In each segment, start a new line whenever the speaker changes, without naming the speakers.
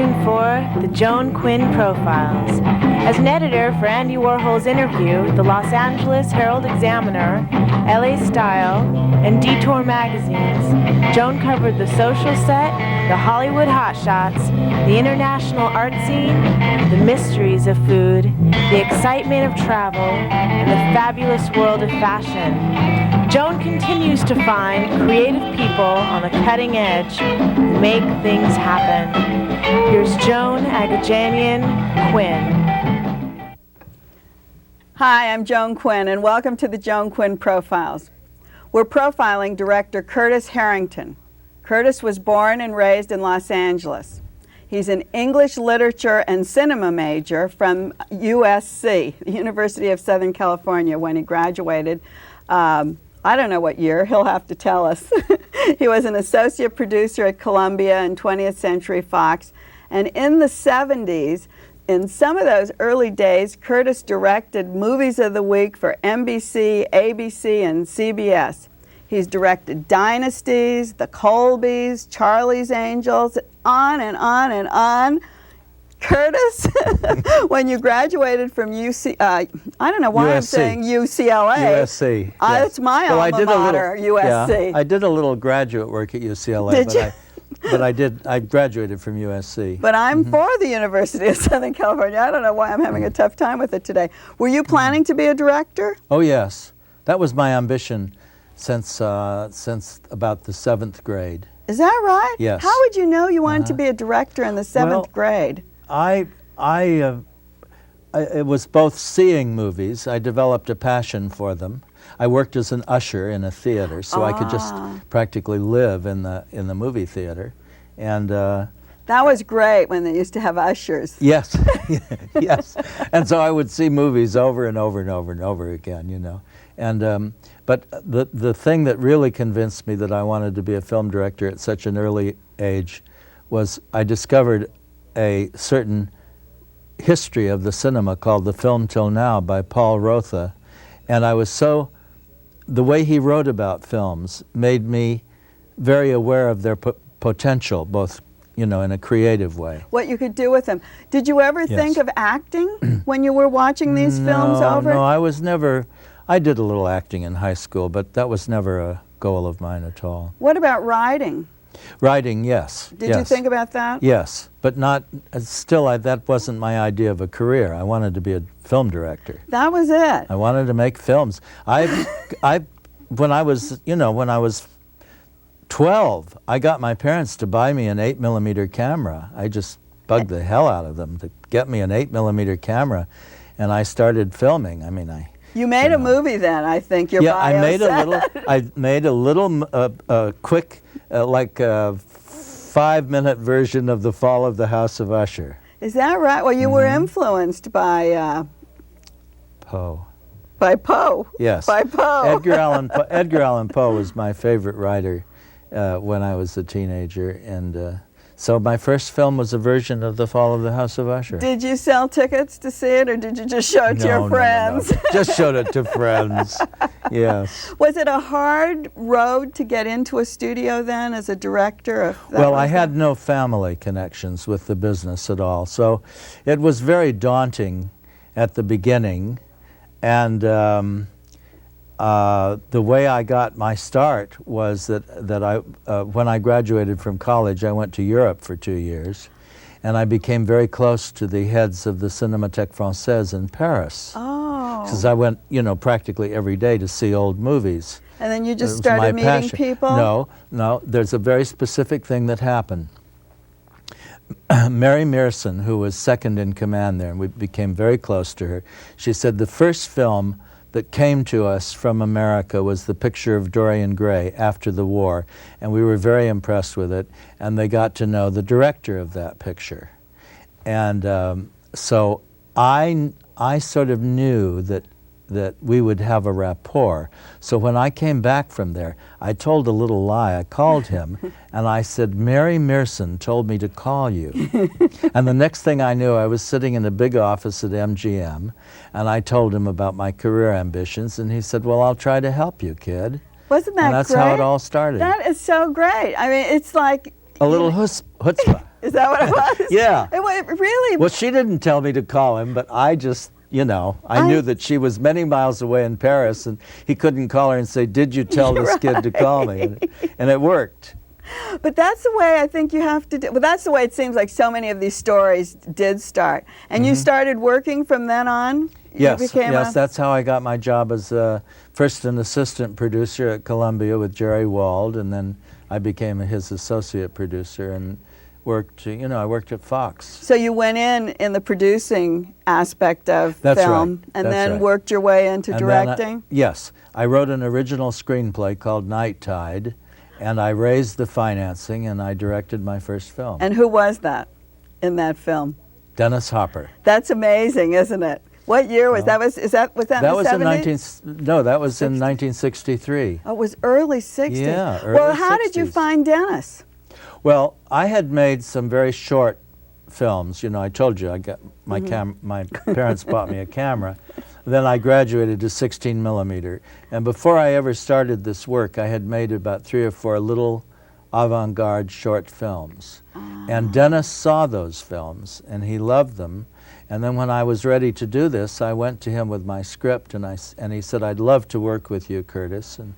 tuned for the Joan Quinn Profiles. As an editor for Andy Warhol's Interview, the Los Angeles Herald-Examiner, LA Style, and Detour magazines, Joan covered the social set, the Hollywood hotshots, the international art scene, the mysteries of food, the excitement of travel, and the fabulous world of fashion. Joan continues to find creative people on the cutting edge who make things happen. Here's Joan Agajanian Quinn.
Hi, I'm Joan Quinn, and welcome to the Joan Quinn Profiles. We're profiling director Cutis Harrington. Cutis was born and raised in Los Angeles. He's an English literature and cinema major from USC, the University of Southern California, when he graduated. I don't know what year, he'll have to tell us. He was an associate producer at Columbia and 20th Century Fox. And in the 70s, in some of those early days, Cutis directed movies of the week for NBC, ABC, and CBS. He's directed Dynasties, The Colbys, Charlie's Angels, on and on and on. Cutis, when you graduated from I don't know why USC. I'm saying UCLA.
USC. Yes.
That's my alma mater, USC.
Yeah, I did a little graduate work at UCLA.
Did you?
I graduated from USC.
But I'm for the University of Southern California. I don't know why I'm having a tough time with it today. Were you planning to be a director?
Oh, yes. That was my ambition since about the 7th grade.
Is that right?
Yes.
How would you know you wanted to be a director in the 7th grade?
It was both seeing movies. I developed a passion for them. I worked as an usher in a theater, so I could just practically live in the movie theater, and
that was great when they used to have ushers.
Yes, yes, and so I would see movies over and over and over and over again, you know. And but the thing that really convinced me that I wanted to be a film director at such an early age was I discovered a certain history of the cinema called The Film Till Now by Paul Rotha, and I was the way he wrote about films made me very aware of their potential, both, you know, in a creative way.
What you could do with them. Did you ever think of acting when you were watching these films over?
No, I did a little acting in high school, but that was never a goal of mine at all.
What about writing?
Writing, yes.
Did you think about that?
Yes, but not, that wasn't my idea of a career. I wanted to be a film director.
That was it.
I wanted to make films. When I was 12, I got my parents to buy me an 8mm camera. I just bugged the hell out of them to get me an 8mm camera, and I started filming. I mean,
You made a movie then, I think. Your bio
I made a little quick, like 5-minute version of The Fall of the House of Usher.
Is that right? Well, you were influenced by
Poe.
By Poe.
Yes.
By Poe.
Edgar Allan Poe was my favorite writer when I was a teenager, and so my first film was a version of The Fall of the House of Usher.
Did you sell tickets to see it, or did you just show it to your friends?
No. Just showed it to friends, yes.
Was it a hard road to get into a studio then as a director?
Well, I had no family connections with the business at all, so it was very daunting at the beginning, and the way I got my start was that when I graduated from college, I went to Europe for 2 years, and I became very close to the heads of the Cinémathèque Française in Paris.
Oh.
Because I went, you know, practically every day to see old movies.
And then you just started meeting people?
No, there's a very specific thing that happened. Mary Mearson, who was second in command there, and we became very close to her, she said the first film that came to us from America was the picture of Dorian Gray after the war, and we were very impressed with it, and they got to know the director of that picture. And so I sort of knew that we would have a rapport. So when I came back from there, I told a little lie. I called him, and I said, Mary Mearson told me to call you. And the next thing I knew, I was sitting in a big office at MGM, and I told him about my career ambitions, and he said, well, I'll try to help you, kid.
Wasn't that great?
And that's how it all started.
That is so great. I mean, it's like...
A little chutzpah.
Is that what it was?
Yeah.
Really?
Well, she didn't tell me to call him, but I just, you know, I knew that she was many miles away in Paris, and he couldn't call her and say, did you tell this kid to call me? And it worked.
But that's the way I think you have to do. Well, that's the way it seems like so many of these stories did start. And you started working from then on?
Yes, that's how I got my job as first an assistant producer at Columbia with Jerry Wald, and then I became his associate producer and worked, you know, I worked at Fox.
So you went in the producing aspect of film, and then worked your way into directing?
Yes. I wrote an original screenplay called Night Tide, and I raised the financing, and I directed my first film.
And who was that in that film?
Dennis Hopper.
That's amazing, isn't it? What year was that? Was that in the 70s?
No, that was in 1963.
Oh, it was early 60s.
Yeah, early
Well, how
60s.
did you find Dennis?
Well, I had made some very short films. You know, I told you I got my my parents bought me a camera. Then I graduated to 16 millimeter. And before I ever started this work, I had made about 3 or 4 little avant-garde short films. And Dennis saw those films, and he loved them. And then when I was ready to do this, I went to him with my script, and he said, I'd love to work with you, Curtis. And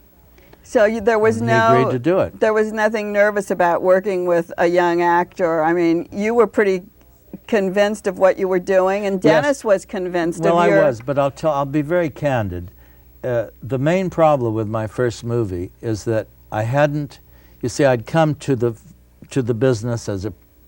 so there was
he agreed to do it.
There was nothing nervous about working with a young actor. I mean, you were pretty convinced of what you were doing, and Dennis was convinced of your...
Well, I was, but I'll be very candid. The main problem with my first movie is that I hadn't, you see, I'd come to the business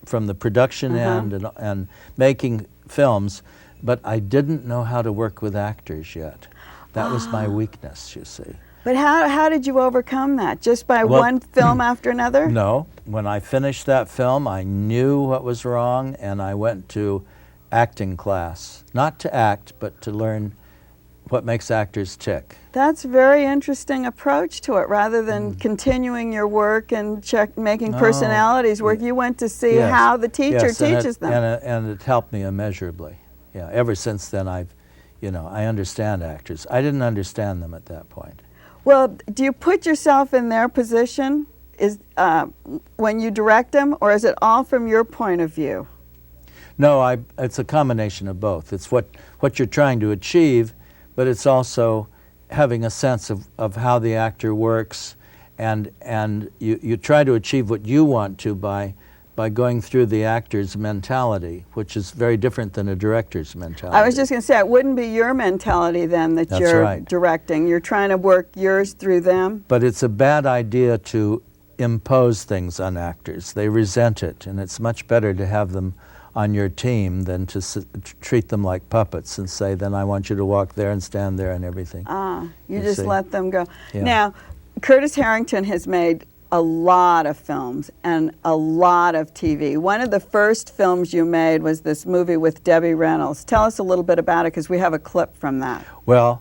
from the production end and making films, but I didn't know how to work with actors yet. That was my weakness, you see.
But how did you overcome that? Just by one film after another?
No. When I finished that film, I knew what was wrong, and I went to acting class. Not to act, but to learn what makes actors tick.
That's a very interesting approach to it. Rather than continuing your work and making personalities work, you went to see how the teacher teaches them.
And it helped me immeasurably. Yeah, ever since then I understand actors. I didn't understand them at that point.
Well, do you put yourself in their position when you direct them, or is it all from your point of view?
No, it's a combination of both. It's what you're trying to achieve, but it's also having a sense of how the actor works, and you try to achieve what you want to by going through the actor's mentality, which is very different than a director's mentality.
I was just going to say, it wouldn't be your mentality then that you're directing. You're trying to work yours through them.
But it's a bad idea to impose things on actors. They resent it, and it's much better to have them on your team than to treat them like puppets and say, then I want you to walk there and stand there and everything.
You just see? Let them go.
Yeah.
Now, Cutis Harrington has made a lot of films and a lot of TV. One of the first films you made was this movie with Debbie Reynolds. Tell us a little bit about it, because we have a clip from that.
Well,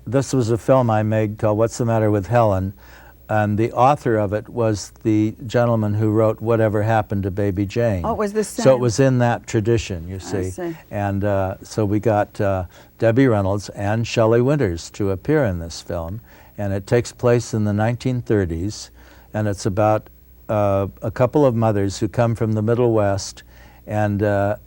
this was a film I made called What's the Matter with Helen? And the author of it was the gentleman who wrote Whatever Happened to Baby Jane.
Oh, it was the same.
So it was in that tradition, you see.
I see.
And so we got Debbie Reynolds and Shelley Winters to appear in this film. And it takes place in the 1930s. And it's about a couple of mothers who come from the Middle West and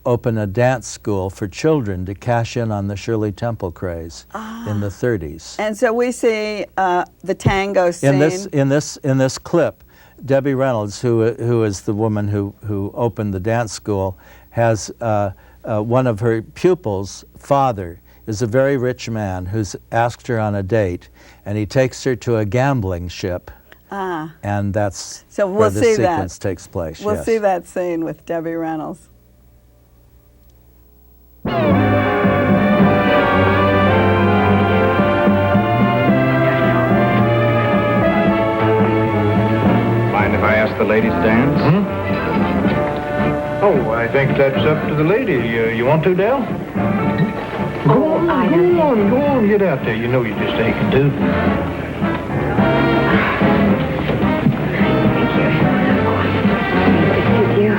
open a dance school for children to cash in on the Shirley Temple craze in the 30s.
And so we see the tango scene.
In this clip, Debbie Reynolds, who is the woman who opened the dance school, has one of her pupils' father is a very rich man who's asked her on a date, and he takes her to a gambling ship. And that's where the sequence takes place.
We'll see that scene with Debbie Reynolds.
Mind if I ask the lady to dance?
Oh, I think that's up to the lady. You want to, Dell?
Go
on, get out there. You know you're just aching to.
Thank you.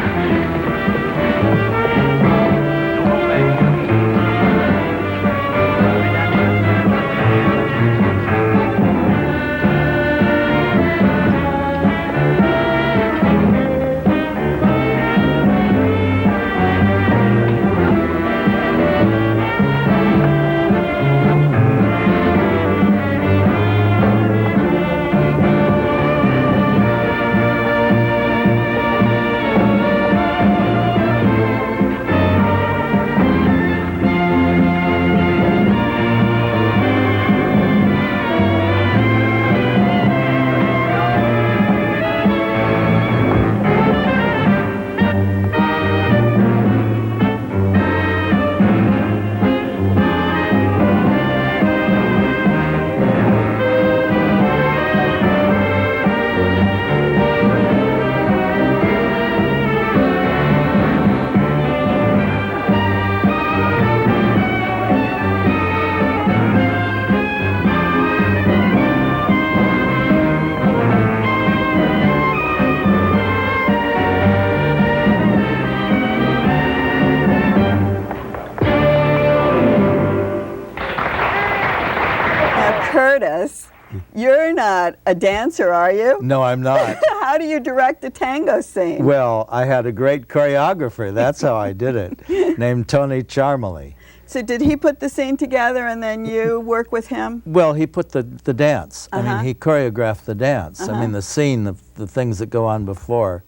not a dancer, are you?
No, I'm not.
How do you direct a tango scene?
Well, I had a great choreographer. That's how I did it, named Tony Charmely.
So did he put the scene together and then you work with him?
Well, he put the dance. I mean, he choreographed the dance. I mean, the scene, the things that go on before,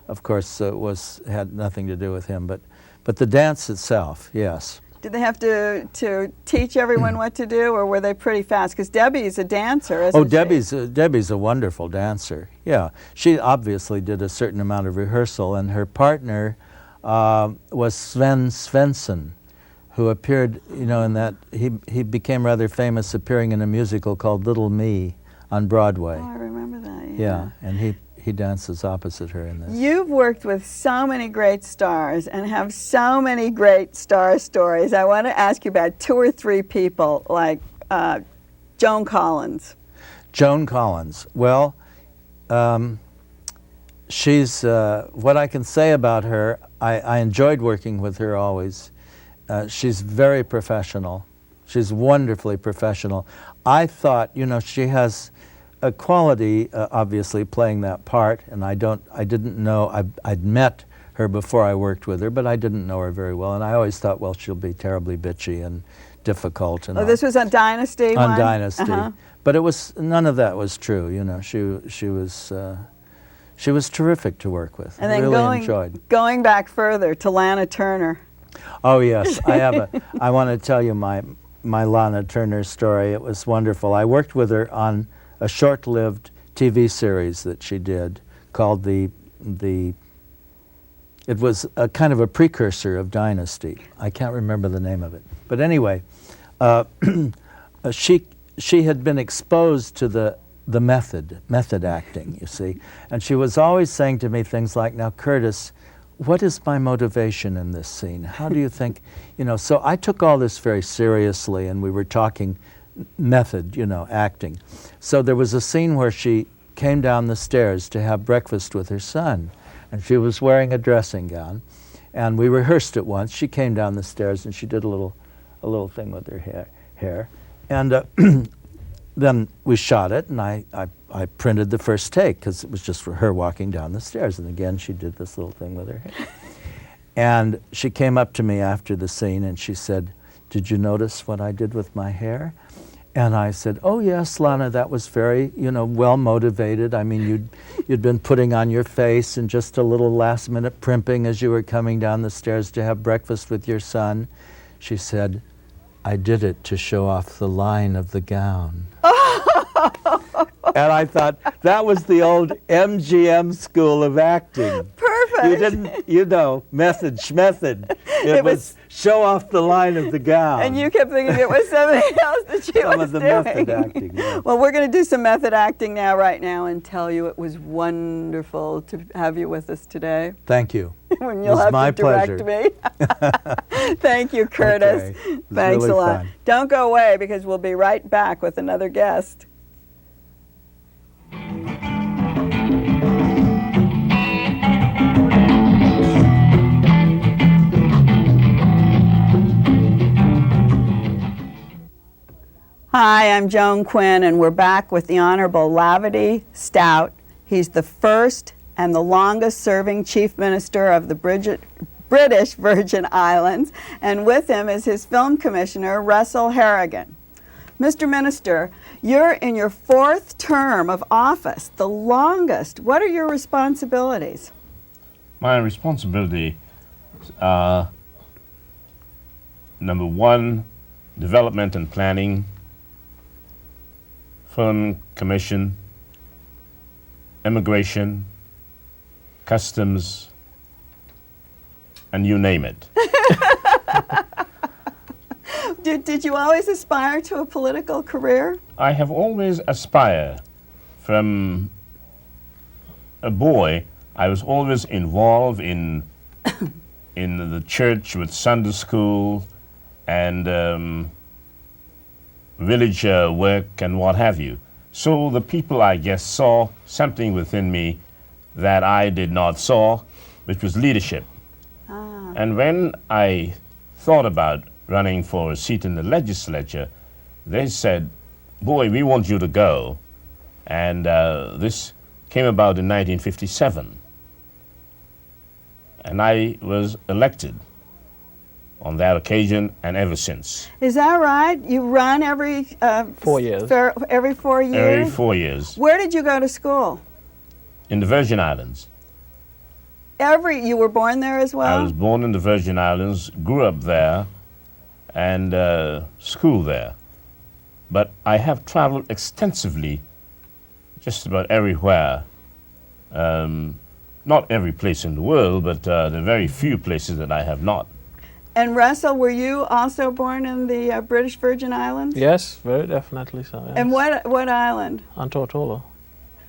of course, had nothing to do with him. But the dance itself, yes.
Did they have to teach everyone what to do, or were they pretty fast? Because Debbie's a dancer, isn't she?
Debbie's a wonderful dancer. Yeah, she obviously did a certain amount of rehearsal, and her partner was Sven Svensson, who appeared, you know, in that he became rather famous appearing in a musical called Little Me on Broadway.
Oh, I remember that.
Yeah, and he dances opposite her in this.
You've worked with so many great stars and have so many great star stories. I want to ask you about 2 or 3 people, like Joan Collins.
Joan Collins. Well, she's, what I can say about her, I enjoyed working with her always. She's very professional. She's wonderfully professional. I thought, you know, she has a quality, obviously, playing that part, and I didn't know, I'd met her before I worked with her, but I didn't know her very well, and I always thought, well, she'll be terribly bitchy and difficult. And
this was on Dynasty?
On Dynasty. But it was, none of that was true, you know. She was terrific to work with.
And then
really enjoyed.
Going back further to Lana Turner.
Oh, yes. I want to tell you my Lana Turner story. It was wonderful. I worked with her on a short-lived TV series that she did called it was a kind of a precursor of Dynasty. I can't remember the name of it. But anyway, she had been exposed to the method acting, you see. And she was always saying to me things like, now, Curtis, what is my motivation in this scene? How do you think, you know, so I took all this very seriously, and we were talking method, you know, acting. So there was a scene where she came down the stairs to have breakfast with her son, and she was wearing a dressing gown, and we rehearsed it once. She came down the stairs and she did a little thing with her hair, and then we shot it, and I printed the first take because it was just for her walking down the stairs, and again she did this little thing with her hair. And she came up to me after the scene and she said, "Did you notice what I did with my hair?" And I said, "Oh yes, Lana, that was very, you know, well motivated. I mean, you'd been putting on your face and just a little last minute primping as you were coming down the stairs to have breakfast with your son." She said, "I did it to show off the line of the gown." And I thought, that was the old MGM school of acting.
Perfect.
You didn't, you know, method, schmethod. It was show off the line of the gown.
And you kept thinking it was something else that she
Some
was
of the
doing.
method acting, yeah.
Well, we're going to do some method acting right now, and tell you it was wonderful to have you with us today.
Thank you.
When
It
you'll
was
have
my
to direct me. Thank you, Curtis.
Okay. It was
Thanks
really
a lot.
fun.
Don't go away, because we'll be right back with another guest. Hi, I'm Joan Quinn, and we're back with the Honorable Lavity Stout. He's the first and the longest-serving Chief Minister of the British Virgin Islands, and with him is his film commissioner, Russell Harrigan. Mr. Minister, you're in your 4th term of office, the longest. What are your responsibilities?
My responsibility are, number 1, development and planning, film commission, immigration, customs, and you name it.
Did you always aspire to a political career?
I have always aspired. From a boy, I was always involved in the church with Sunday school and village work and what have you. So the people, I guess, saw something within me that I did not saw, which was leadership. And when I thought about running for a seat in the legislature, they said, "Boy, we want you to go And this came about in 1957. And I was elected on that occasion and ever since.
Is that right? You run every
4 years.
Every 4 years?
Every 4 years.
Where did you go to school?
In the Virgin Islands.
You were born there as well?
I was born in the Virgin Islands, grew up there, and schooled there. But I have traveled extensively just about everywhere. Not every place in the world, but there are very few places that I have not.
And Russell, were you also born in the British Virgin Islands?
Yes, very definitely so. Yes.
And what island?
On Tortola,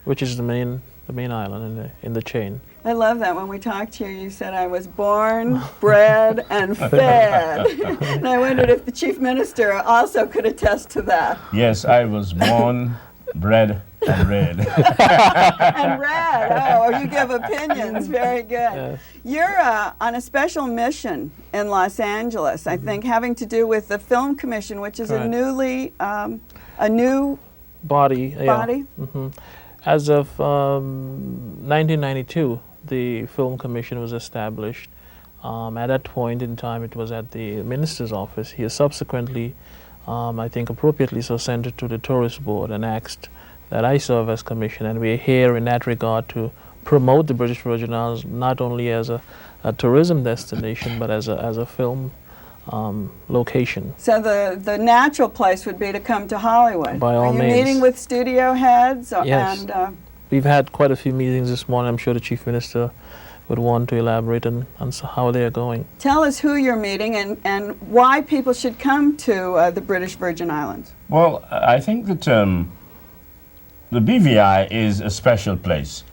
which is the main island in the chain.
I love that when we talked to you, you said I was born, bred, and fed. And I wondered if the Chief Minister also could attest to that.
Yes, I was born, bred, and read.
And read. Oh, you give opinions. Very good.
Yes.
You're on a special mission in Los Angeles, I think, having to do with the Film Commission, which is a new
Body.
body.
As of 1992, the Film Commission was established. At that point in time, it was at the Minister's office. He has subsequently, I think appropriately so, sent it to the Tourist Board and asked that I serve as commissioner. And we're here in that regard to promote the British Virgin Islands not only as a tourism destination, but as a film location.
So the natural place would be to come to Hollywood.
By all
Are you
means.
meeting with studio heads?
Yes.
And,
We've had quite a few meetings this morning. I'm sure the Chief Minister would want to elaborate on how they are going.
tell us who you're meeting and why people should come to the British Virgin Islands.
Well, I think that the BVI is a special place.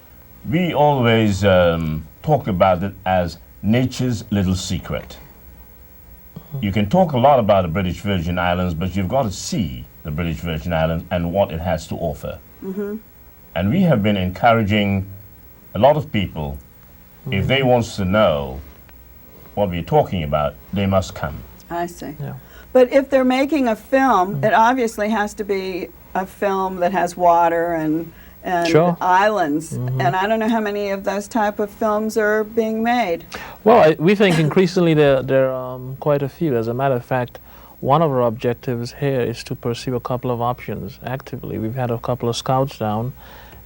We always talk about it as nature's little secret. You can talk a lot about the British Virgin Islands, but you've got to see the British Virgin Islands and what it has to offer. And we have been encouraging a lot of people, if they want to know what we're talking about, they must come.
I see.
Yeah.
But if they're making a film, it obviously has to be a film that has water and
Sure.
islands. And I don't know how many of those type of films are being made.
Well, we think increasingly there are quite a few. As a matter of fact, one of our objectives here is to pursue a couple of options actively. We've had a couple of scouts down,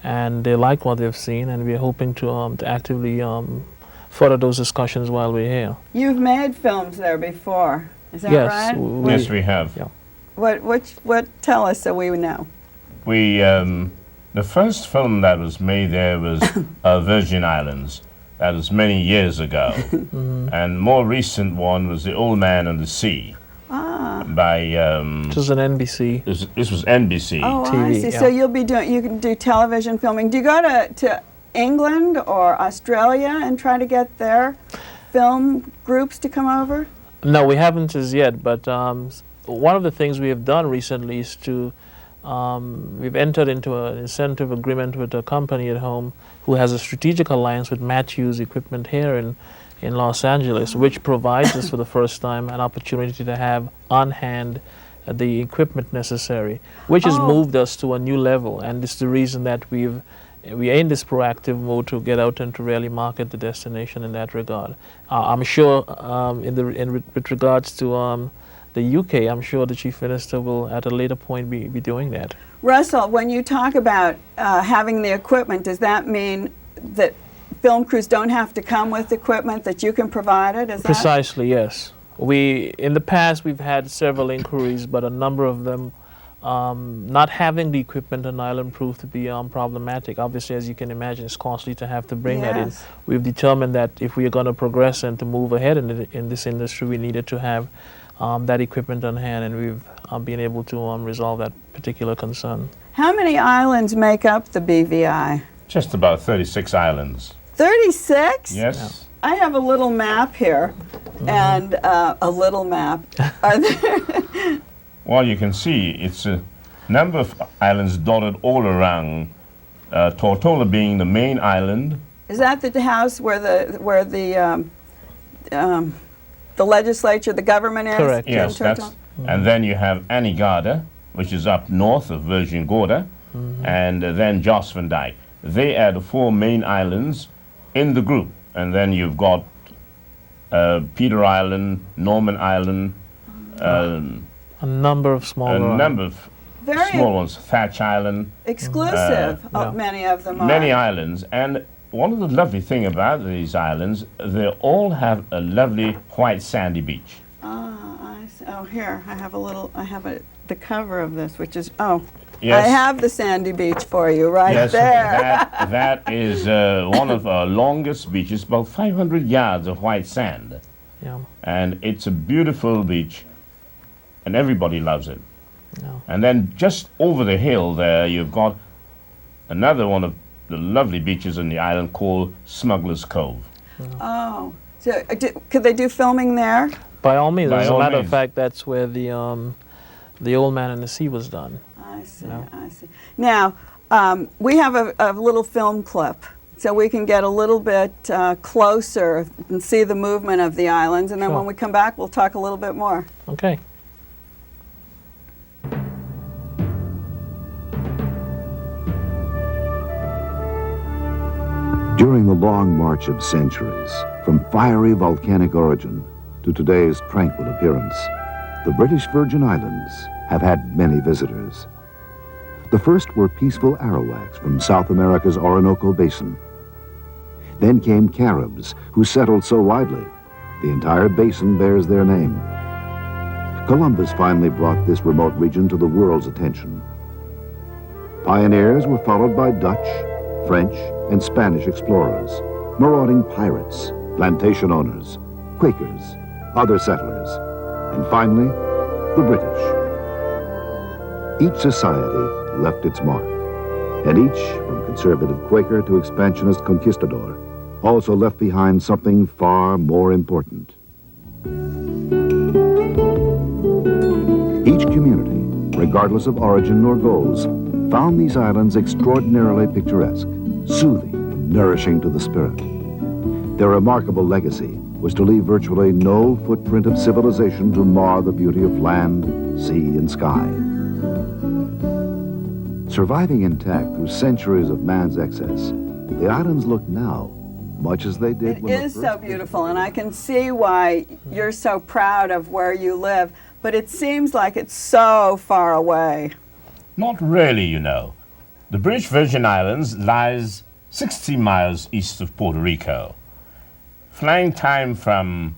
and they like what they've seen, and we're hoping to actively further those discussions while we're here.
You've made films there before, is that
Yes,
right?
Yes, we have.
Yeah.
What tell us so we know.
We, the first film that was made there was Virgin Islands. That was many years ago. And more recent one was The Old Man and the Sea. By
It was an NBC.
this was NBC.
Oh, I
TV,
see.
yeah.
So you can do television filming. Do you go to England or Australia and try to get their film groups to come over?
No, we haven't as yet, but one of the things we have done recently is to, we've entered into an incentive agreement with a company at home who has a strategic alliance with Matthews Equipment here in Los Angeles, which provides us for the first time an opportunity to have on hand the equipment necessary, which has moved us to a new level. And it's the reason that we are in this proactive mode to get out and to really market the destination in that regard. I'm sure with regards to the UK, I'm sure the Chief Minister will at a later point be doing that.
Russell, when you talk about having the equipment, does that mean that film crews don't have to come with equipment, that you can provide it? Is
Precisely, yes. In the past, we've had several inquiries, but a number of them not having the equipment on island proved to be problematic. Obviously, as you can imagine, it's costly to have to bring that in.
Yes.
We've determined that if we are going to progress and to move ahead in this industry, we needed to have that equipment on hand, and we've been able to resolve that particular concern.
How many islands make up the BVI?
Just about 36 islands.
36?
Yes.
I have a little map here, and a little map. Are there?
Well, you can see it's a number of islands dotted all around. Tortola being the main island.
Is that the house where the legislature, the government is?
Correct.
Yes,
in
that's.
Tortola?
And then you have Anegada, which is up north of Virgin Gorda, and then Jos van Dyke. They are the 4 main islands in the group. And then you've got Peter Island, Norman Island,
a number of smaller
Very
small ones, Thatch Island.
exclusive,
yeah.
many of them are.
Many islands. And one of the lovely thing about these islands, they all have a lovely white sandy beach.
I see. Oh, here, I have the cover of this, which is,
Yes.
I have the sandy beach for you right
Yes,
there.
that is one of our longest beaches, about 500 yards of white sand.
Yeah.
And it's a beautiful beach, and everybody loves it.
Yeah.
And then just over the hill there, you've got another one of the lovely beaches on the island called Smuggler's Cove.
Oh, so could they do filming there?
By all means.
By
As a
all
matter of
means.
fact, that's where the Old Man and the Sea was done.
I see,
Yeah.
I see. Now, we have a little film clip, so we can get a little bit closer and see the movement of the islands, and then
Sure.
when we come back, we'll talk a little bit more.
Okay.
During the long march of centuries, from fiery volcanic origin to today's tranquil appearance, the British Virgin Islands have had many visitors. The first were peaceful Arawaks from South America's Orinoco Basin. Then came Caribs, who settled so widely, the entire basin bears their name. Columbus finally brought this remote region to the world's attention. Pioneers were followed by Dutch, French, and Spanish explorers, marauding pirates, plantation owners, Quakers, other settlers, and finally, the British. Each society left its mark, and each, from conservative Quaker to expansionist conquistador, also left behind something far more important. Each community, regardless of origin or goals, found these islands extraordinarily picturesque, soothing and nourishing to the spirit. Their remarkable legacy was to leave virtually no footprint of civilization to mar the beauty of land, sea, and sky. Surviving intact through centuries of man's excess, the islands look now much as they did
It
when
is so beautiful, and I can see why you're so proud of where you live, but it seems like it's so far away.
Not really, you know. The British Virgin Islands lies 60 miles east of Puerto Rico. Flying time from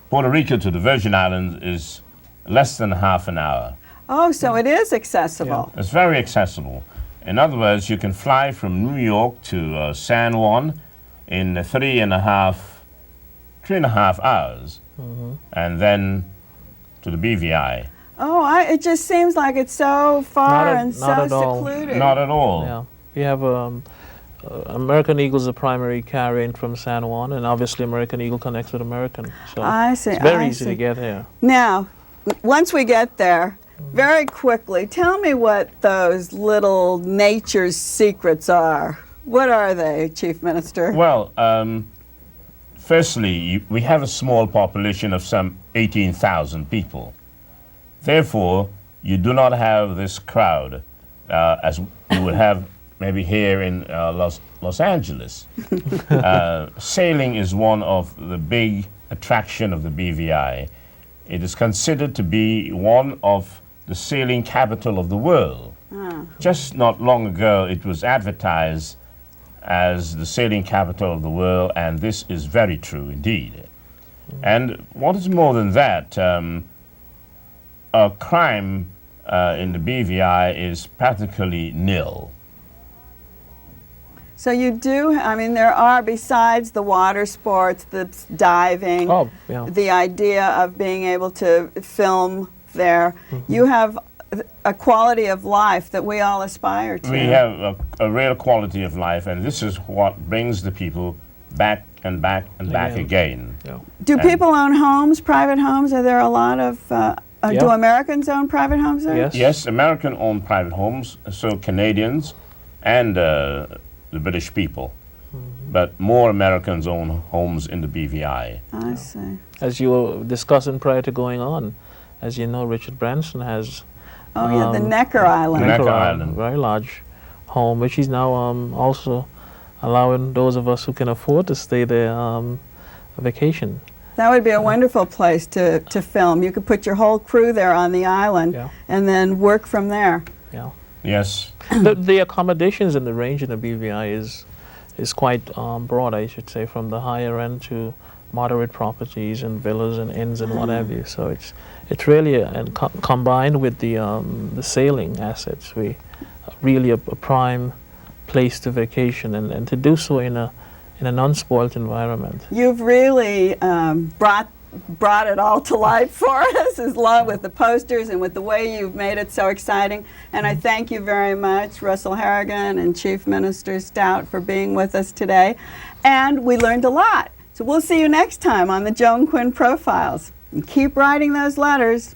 Puerto Rico to the Virgin Islands is less than half an hour.
Oh, so it is accessible.
It's very accessible. In other words, you can fly from New York to San Juan in 3.5 hours, and then to the BVI.
Oh, it just seems like it's so far and so
not at all.
secluded.
Not at all.
Yeah. We have American Eagle is a primary carrier in from San Juan, and obviously American Eagle connects with American. So
I see.
it's very
I
easy
see.
to get here.
Now, once we get there, very quickly, tell me what those little nature's secrets are. What are they, Chief Minister?
Well, firstly, we have a small population of some 18,000 people. Therefore, you do not have this crowd as you would have maybe here in Los Angeles. Sailing is one of the big attraction of the BVI. It is considered to be one of the sailing capital of the world. Just not long ago, it was advertised as the sailing capital of the world, and this is very true indeed. And what is more than that, crime in the BVI is practically nil.
So you do, I mean, there are, besides the water sports, the diving,
Oh, yeah.
the idea of being able to film there, you have a quality of life that we all aspire to.
We have a real quality of life, and this is what brings the people back and back and back again.
Yeah.
Do people own homes, private homes? Are there a lot of, do Americans own private homes there?
Yes.
Yes, American-owned private homes, so Canadians and the British people. But more Americans own homes in the BVI.
I see.
As you were discussing prior to going on, as you know, Richard Branson has
Oh, yeah, the Necker Island.
Necker
Necker
Island.
very large home, which he's now also allowing those of us who can afford to stay there a vacation.
That would be a wonderful place to film. You could put your whole crew there on the island and then work from there.
Yeah.
Yes.
The accommodations in the range in the BVI is quite broad, I should say, from the higher end to moderate properties and villas and inns and what have you. So it's really combined with the sailing assets. We really a prime place to vacation and to do so in a non-spoilt environment.
You've really brought it all to life for us, as long with the posters and with the way you've made it so exciting. And I thank you very much, Russell Harrigan and Chief Minister Stout, for being with us today. And we learned a lot. So we'll see you next time on the Joan Quinn Profiles. And keep writing those letters.